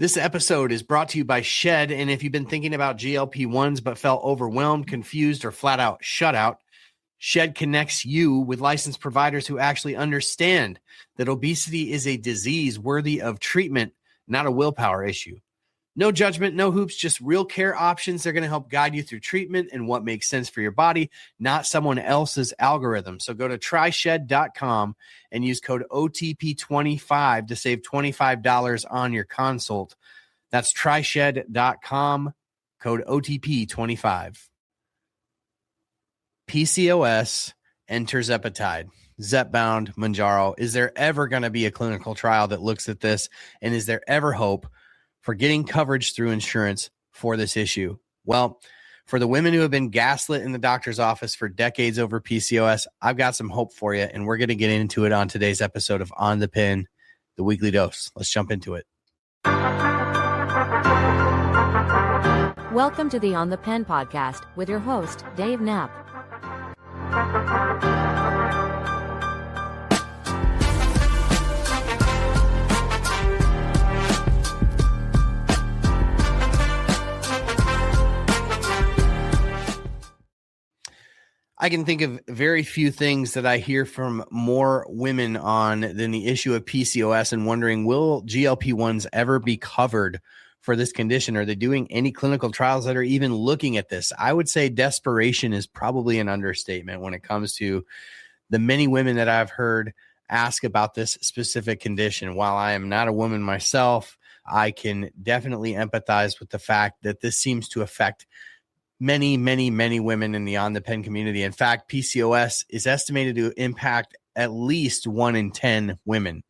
This episode is brought to you by Shed, and if you've been thinking about GLP-1s but felt overwhelmed, confused, or flat out shut out, Shed connects you with licensed providers who actually understand that obesity is a disease worthy of treatment, not a willpower issue. No judgment, no hoops, just real care options. They're going to help guide you through treatment and what makes sense for your body, not someone else's algorithm. So go to tryshed.com and use code OTP25 to save $25 on your consult. That's tryshed.com, code OTP25. PCOS and Tirzepatide, Zepbound, ManOnMounjaro. Is there ever going to be a clinical trial that looks at this? And is there ever hope for getting coverage through insurance for this issue? Well, for the women who have been gaslit in the doctor's office for decades over PCOS, I've got some hope for you, and we're going to get into it on today's episode of On the Pen, the weekly dose. Let's jump into it. Welcome to the On the Pen podcast with your host, Dave Knapp. I can think of very few things that I hear from more women on than the issue of PCOS and wondering, will GLP-1s ever be covered for this condition? Are they doing any clinical trials that are even looking at this? I would say desperation is probably an understatement when it comes to the many women that I've heard ask about this specific condition. While I am not a woman myself, I can definitely empathize with the fact that this seems to affect many women in the On the Pen community. In fact, PCOS is estimated to impact at least 1 in 10 women.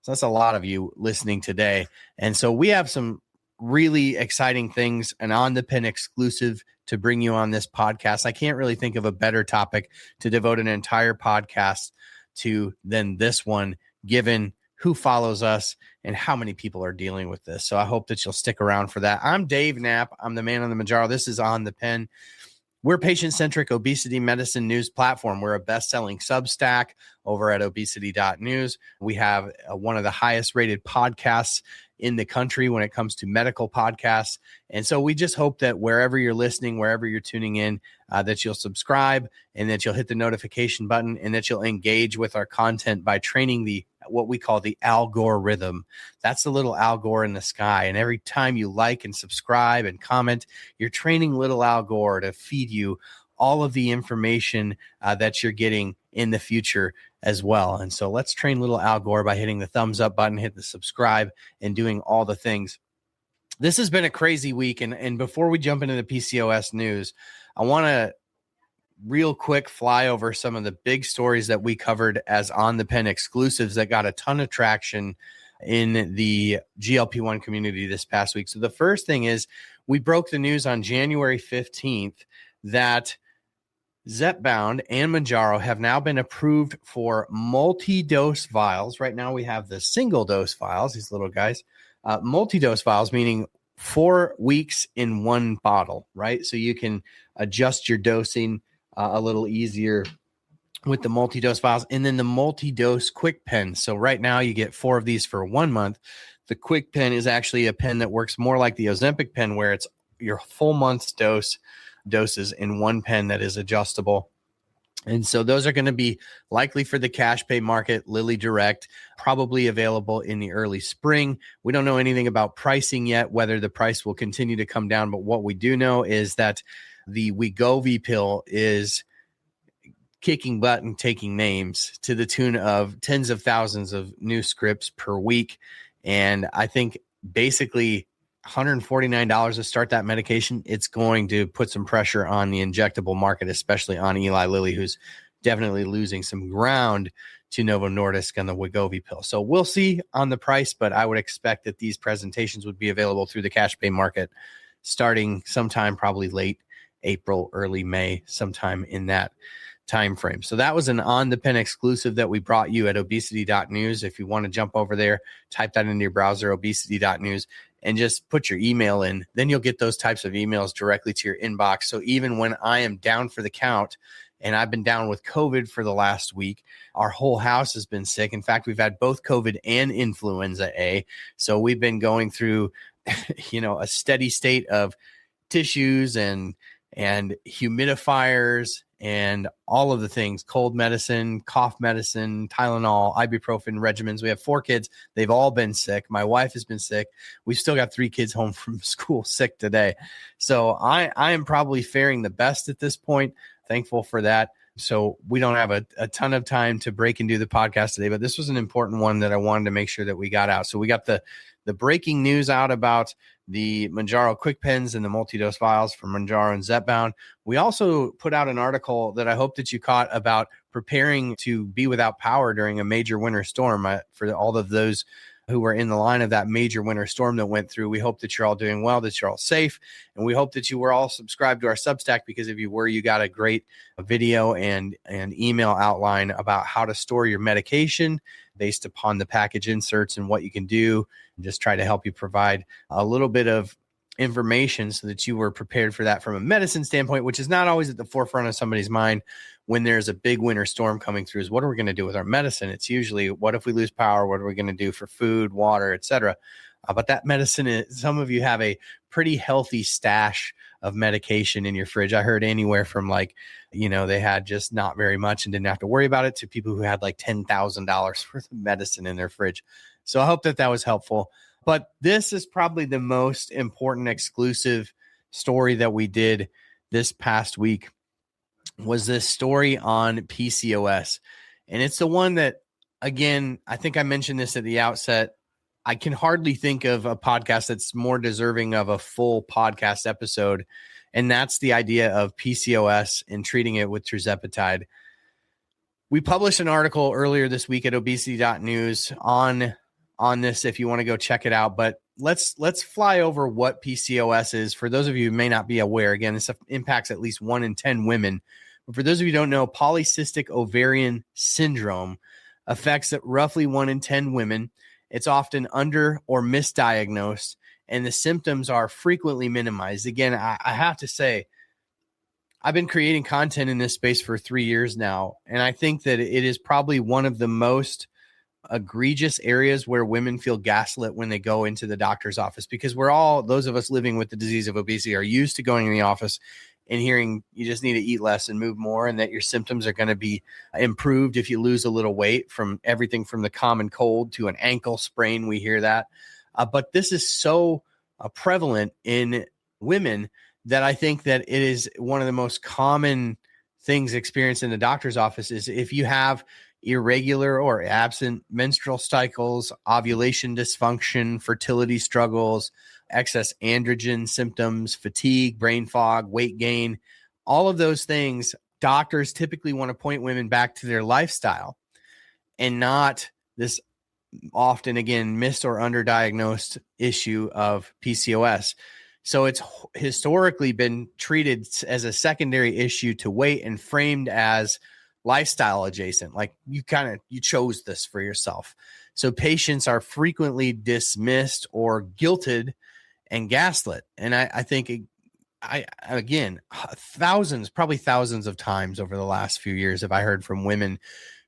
So that's a lot of you listening today. And so we have some really exciting things, an On the Pen exclusive to bring you on this podcast. I can't really think of a better topic to devote an entire podcast to than this one, given who follows us and how many people are dealing with this. So I hope that you'll stick around for that. I'm Dave Knapp. I'm the man on the Mounjaro. This is On the Pen. We're a patient-centric obesity medicine news platform. We're a best-selling Substack over at obesity.news. We have one of the highest-rated podcasts in the country when it comes to medical podcasts. And so we just hope that wherever you're listening, wherever you're tuning in, that you'll subscribe and that you'll hit the notification button and that you'll engage with our content by training what we call the algorithm. That's the little Al Gore in the sky. And every time you like and subscribe and comment, you're training little Al Gore to feed you all of the information that you're getting in the future as well. And so let's train little Al Gore by hitting the thumbs up button, hit the subscribe, and doing all the things. This has been a crazy week. And before we jump into the PCOS news, I want to real quick fly over some of the big stories that we covered as On the Pen exclusives that got a ton of traction in the GLP-1 community this past week. So the first thing is we broke the news on January 15th that Zepbound and ManOnMounjaro have now been approved for multi-dose vials. Right now we have the single-dose vials, these little guys. Multi-dose vials, meaning 4 weeks in one bottle, right? So you can adjust your dosing a little easier with the multi-dose vials, and then the multi-dose quick pen. So right now you get 4 of these for 1 month. The quick pen is actually a pen that works more like the Ozempic pen, where it's your full month's doses in one pen that is adjustable. And so those are going to be likely for the cash pay market, Lilly Direct, probably available in the early spring. We don't know anything about pricing yet, whether the price will continue to come down. But what we do know is that the Wegovy pill is kicking butt and taking names to the tune of tens of thousands of new scripts per week. And I think basically $149 to start that medication, it's going to put some pressure on the injectable market, especially on Eli Lilly, who's definitely losing some ground to Novo Nordisk on the Wegovy pill. So we'll see on the price, but I would expect that these presentations would be available through the cash pay market starting sometime probably late April, early May, sometime in that time frame. So that was an On the Pen exclusive that we brought you at obesity.news. If you want to jump over there, type that into your browser, obesity.news, and just put your email in. Then you'll get those types of emails directly to your inbox. So even when I am down for the count and I've been down with COVID for the last week. Our whole house has been sick. In fact, we've had both COVID and influenza A. So we've been going through, a steady state of tissues and humidifiers and all of the things, cold medicine, cough medicine, Tylenol, ibuprofen regimens. We have 4 kids. They've all been sick. My wife has been sick. We've still got 3 kids home from school sick today. So I am probably faring the best at this point. Thankful for that. So we don't have a ton of time to break and do the podcast today, but this was an important one that I wanted to make sure that we got out. So we got the breaking news out about the Mounjaro quick pens and the multi-dose vials from Mounjaro and Zepbound. We also put out an article that I hope that you caught about preparing to be without power during a major winter storm. For all of those who were in the line of that major winter storm that went through, we hope that you're all doing well, that you're all safe, and we hope that you were all subscribed to our Substack, because if you were, you got a great video and email outline about how to store your medication based upon the package inserts and what you can do. Just try to help you provide a little bit of information so that you were prepared for that from a medicine standpoint, which is not always at the forefront of somebody's mind when there's a big winter storm coming through. Is what are we going to do with our medicine? It's usually, what if we lose power? What are we going to do for food, water, etc.? But that medicine is, some of you have a pretty healthy stash of medication in your fridge. I heard anywhere from they had just not very much and didn't have to worry about it, to people who had like $10,000 worth of medicine in their fridge. So I hope that was helpful. But this is probably the most important exclusive story that we did this past week, was this story on PCOS. And it's the one that, again, I think I mentioned this at the outset. I can hardly think of a podcast that's more deserving of a full podcast episode. And that's the idea of PCOS and treating it with Tirzepatide. We published an article earlier this week at obesity.news on this, if you want to go check it out. But let's fly over what PCOS is. For those of you who may not be aware, again, this impacts at least 1 in 10 women. But for those of you who don't know, polycystic ovarian syndrome affects roughly 1 in 10 women. It's often under or misdiagnosed, and the symptoms are frequently minimized. Again, I have to say, I've been creating content in this space for 3 years now, and I think that it is probably one of the most egregious areas where women feel gaslit when they go into the doctor's office, because those of us living with the disease of obesity are used to going in the office and hearing you just need to eat less and move more, and that your symptoms are going to be improved if you lose a little weight, from everything from the common cold to an ankle sprain. We hear that. But this is so prevalent in women that I think that it is one of the most common things experienced in the doctor's office is if you have irregular or absent menstrual cycles, ovulation dysfunction, fertility struggles, excess androgen symptoms, fatigue, brain fog, weight gain, all of those things, doctors typically want to point women back to their lifestyle and not this often, again, missed or underdiagnosed issue of PCOS. So it's historically been treated as a secondary issue to weight and framed as lifestyle adjacent. Like you chose this for yourself. So patients are frequently dismissed or guilted and gaslit. And I think again, probably thousands of times over the last few years have I heard from women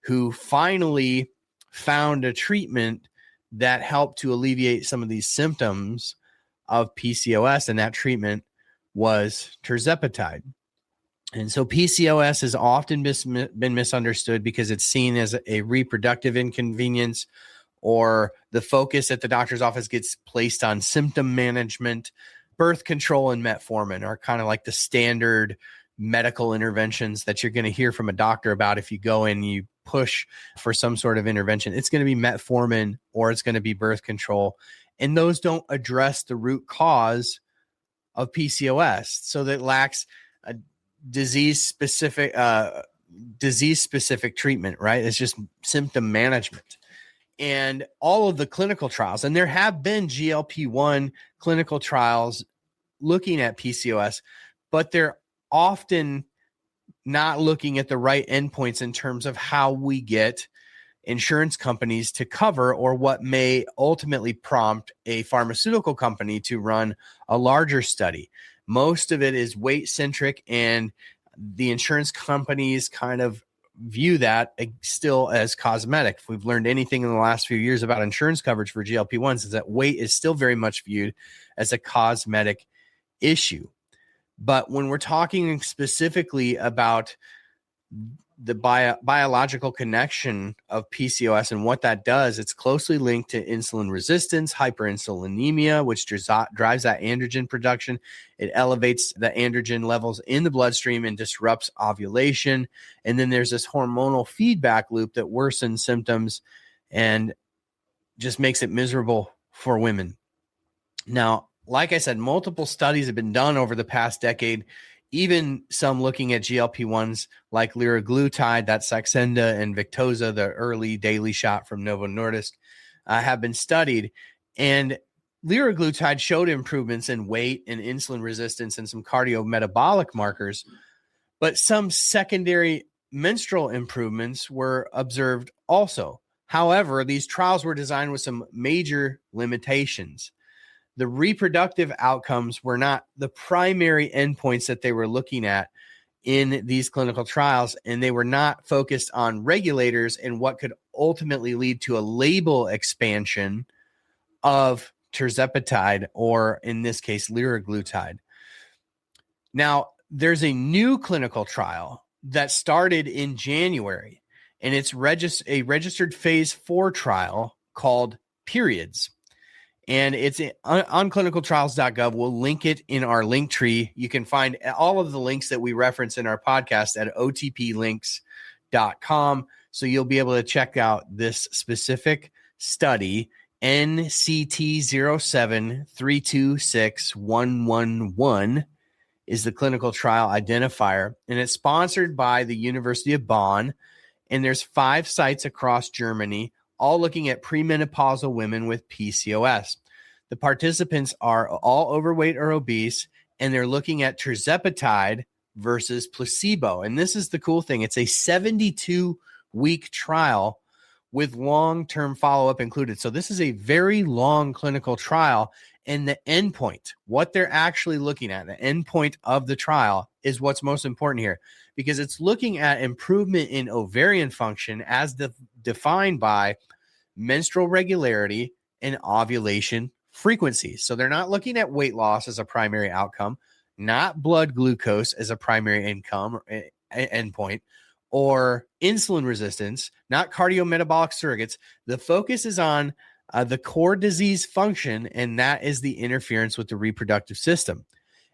who finally found a treatment that helped to alleviate some of these symptoms of PCOS, and that treatment was Tirzepatide. And so PCOS has often been misunderstood because it's seen as a reproductive inconvenience, or the focus at the doctor's office gets placed on symptom management. Birth control and metformin are kind of like the standard medical interventions that you're going to hear from a doctor about. If you go in and you push for some sort of intervention, it's going to be metformin or it's going to be birth control. And those don't address the root cause of PCOS. So that lacks a disease-specific treatment, right? It's just symptom management. And all of the clinical trials, and there have been GLP-1 clinical trials looking at PCOS, but they're often not looking at the right endpoints in terms of how we get insurance companies to cover, or what may ultimately prompt a pharmaceutical company to run a larger study. Most of it is weight centric, and the insurance companies kind of view that still as cosmetic. If we've learned anything in the last few years about insurance coverage for GLP-1s, is that weight is still very much viewed as a cosmetic issue. But when we're talking specifically about the biological connection of PCOS and what that does, it's closely linked to insulin resistance, hyperinsulinemia, which drives that androgen production. It elevates the androgen levels in the bloodstream and disrupts ovulation. And then there's this hormonal feedback loop that worsens symptoms and just makes it miserable for women. Now, like I said, multiple studies have been done over the past decade, even some looking at GLP-1s like liraglutide, that's Saxenda, and Victoza, the early daily shot from Novo Nordisk, have been studied. And liraglutide showed improvements in weight and insulin resistance and some cardiometabolic markers, but some secondary menstrual improvements were observed also. However, these trials were designed with some major limitations. The reproductive outcomes were not the primary endpoints that they were looking at in these clinical trials, and they were not focused on regulators and what could ultimately lead to a label expansion of tirzepatide, or in this case, liraglutide. Now, there's a new clinical trial that started in January, and it's a registered phase 4 trial called Periods. And it's on clinicaltrials.gov. We'll link it in our link tree. You can find all of the links that we reference in our podcast at otplinks.com. So you'll be able to check out this specific study, NCT 0732611 is the clinical trial identifier. And it's sponsored by the University of Bonn. And there's 5 sites across Germany, all looking at premenopausal women with PCOS. The participants are all overweight or obese, and they're looking at tirzepatide versus placebo. And this is the cool thing. It's a 72-week trial with long-term follow-up included. So this is a very long clinical trial, and the endpoint, what they're actually looking at, the endpoint of the trial is what's most important here, because it's looking at improvement in ovarian function as defined by menstrual regularity and ovulation frequency. So they're not looking at weight loss as a primary outcome, not blood glucose as a primary endpoint, or insulin resistance, not cardiometabolic surrogates. The focus is on the core disease function, and that is the interference with the reproductive system.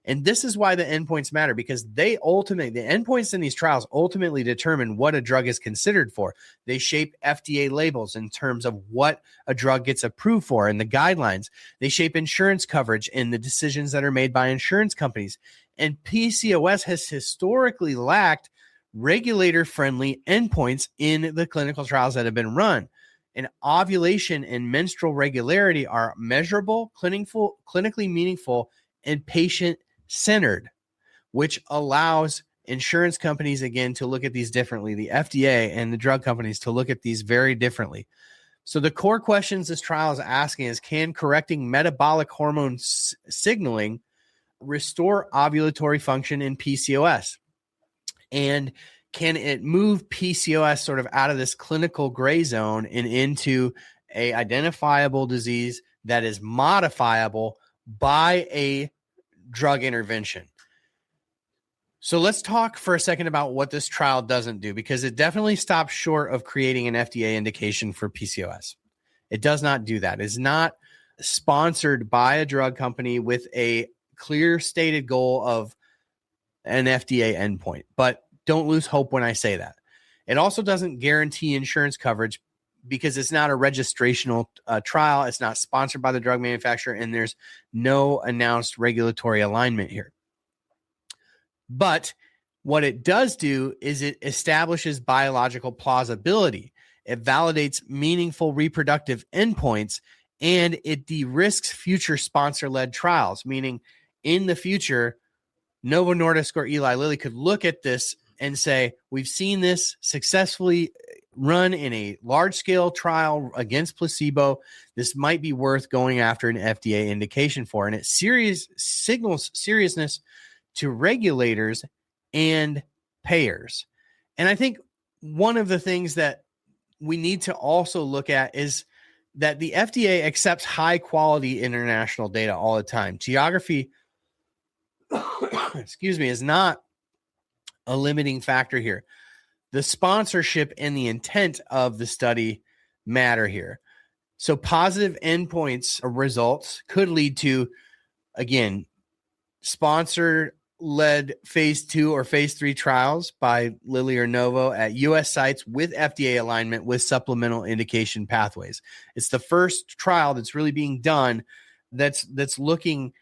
And this is why the endpoints matter, because the endpoints in these trials ultimately determine what a drug is considered for. They shape FDA labels in terms of what a drug gets approved for and the guidelines. They shape insurance coverage and the decisions that are made by insurance companies. And PCOS has historically lacked regulator-friendly endpoints in the clinical trials that have been run. And ovulation and menstrual regularity are measurable, clinically meaningful, and patient-centered, which allows insurance companies, again, to look at these differently, the FDA and the drug companies to look at these very differently. So the core questions this trial is asking is, can correcting metabolic hormone signaling restore ovulatory function in PCOS? And can it move PCOS sort of out of this clinical gray zone and into a identifiable disease that is modifiable by a drug intervention? So let's talk for a second about what this trial doesn't do, because it definitely stops short of creating an FDA indication for PCOS. It does not do that. It's not sponsored by a drug company with a clear stated goal of an FDA endpoint. But don't lose hope when I say that. It also doesn't guarantee insurance coverage because it's not a registrational trial. It's not sponsored by the drug manufacturer, and there's no announced regulatory alignment here. But what it does do is it establishes biological plausibility. It validates meaningful reproductive endpoints, and it de-risks future sponsor-led trials, meaning in the future, Novo Nordisk or Eli Lilly could look at this and say, we've seen this successfully run in a large-scale trial against placebo. This might be worth going after an FDA indication for. And it signals seriousness to regulators and payers. And I think one of the things that we need to also look at is that the FDA accepts high quality international data all the time. Geography, is not a limiting factor here. The sponsorship and the intent of the study matter here. So positive endpoints or results could lead to, again, sponsor-led phase 2 or phase 3 trials by Lilly or Novo at U.S. sites with FDA alignment with supplemental indication pathways. It's the first trial that's really being done that's looking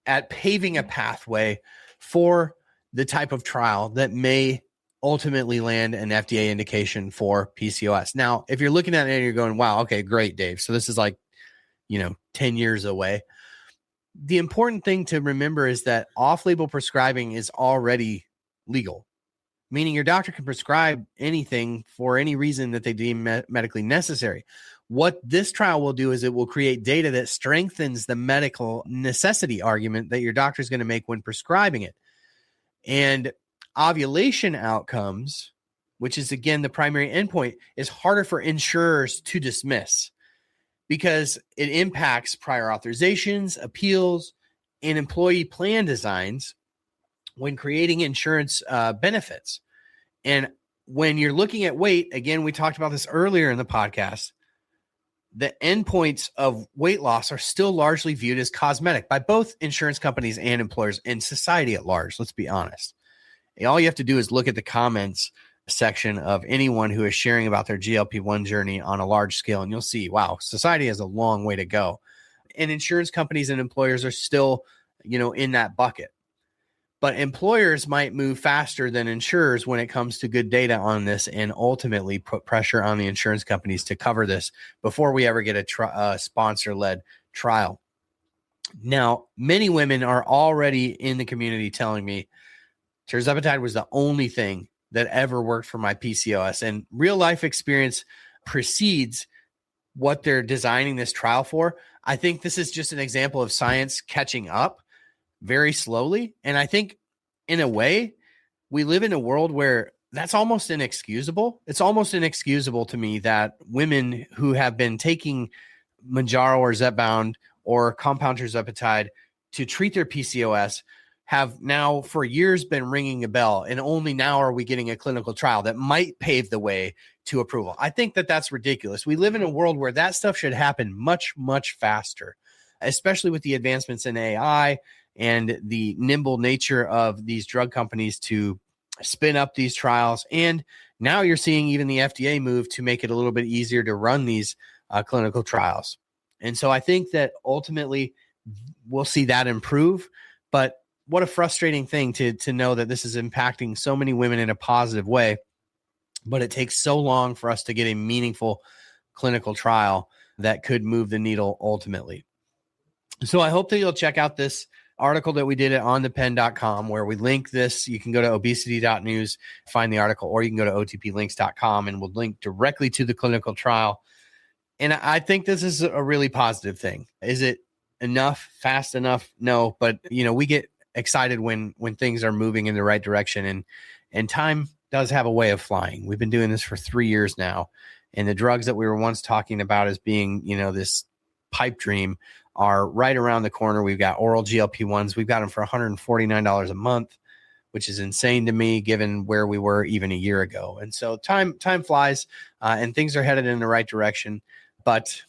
at paving a pathway for the type of trial that may ultimately land an FDA indication for PCOS. Now, if you're looking at it and you're going, wow, okay, great, Dave. So this is like, 10 years away. The important thing to remember is that off-label prescribing is already legal, meaning your doctor can prescribe anything for any reason that they deem medically necessary. What this trial will do is it will create data that strengthens the medical necessity argument that your doctor is going to make when prescribing it. And ovulation outcomes, which is, again, the primary endpoint, is harder for insurers to dismiss because it impacts prior authorizations, appeals, and employee plan designs when creating insurance benefits. And when you're looking at weight, again, we talked about this earlier in the podcast, the endpoints of weight loss are still largely viewed as cosmetic by both insurance companies and employers and society at large. Let's be honest. All you have to do is look at the comments section of anyone who is sharing about their GLP-1 journey on a large scale, and you'll see, wow, society has a long way to go. And insurance companies and employers are still, in that bucket. But employers might move faster than insurers when it comes to good data on this and ultimately put pressure on the insurance companies to cover this before we ever get a sponsor-led trial. Now, many women are already in the community telling me Tirzepatide was the only thing that ever worked for my PCOS, and real life experience precedes what they're designing this trial for. I think this is just an example of science catching up very slowly. And I think in a way, we live in a world where that's almost inexcusable. It's almost inexcusable to me that women who have been taking Mounjaro or Zepbound or compound Tirzepatide to treat their PCOS have now for years been ringing a bell, and only now are we getting a clinical trial that might pave the way to approval. I think that that's ridiculous. We live in a world where that stuff should happen much, much faster, especially with the advancements in AI and the nimble nature of these drug companies to spin up these trials. And now you're seeing even the FDA move to make it a little bit easier to run these clinical trials. And so I think that ultimately we'll see that improve, but what a frustrating thing to know that this is impacting so many women in a positive way, but it takes so long for us to get a meaningful clinical trial that could move the needle ultimately. So I hope that you'll check out this article that we did at OnThePen.com, where we link this. You can go to obesity.news, find the article, or you can go to otplinks.com and we'll link directly to the clinical trial. And I think this is a really positive thing. Is it enough, fast enough? No, but we get excited when things are moving in the right direction, and time does have a way of flying. We've been doing this for 3 years now, and the drugs that we were once talking about as being this pipe dream are right around the corner. We've got oral GLP-1s. We've got them for $149 a month, which is insane to me given where we were even a year ago. And so time flies, and things are headed in the right direction, but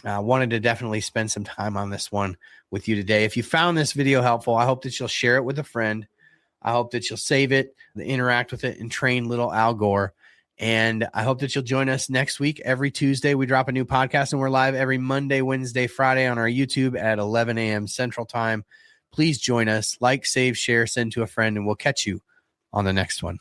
wanted to definitely spend some time on this one with you today. If you found this video helpful, I hope that you'll share it with a friend. I hope that you'll save it, interact with it, and train little Al Gore. And I hope that you'll join us next week. Every Tuesday, we drop a new podcast, and we're live every Monday, Wednesday, Friday on our YouTube at 11 a.m. Central Time. Please join us. Like, save, share, send to a friend, and we'll catch you on the next one.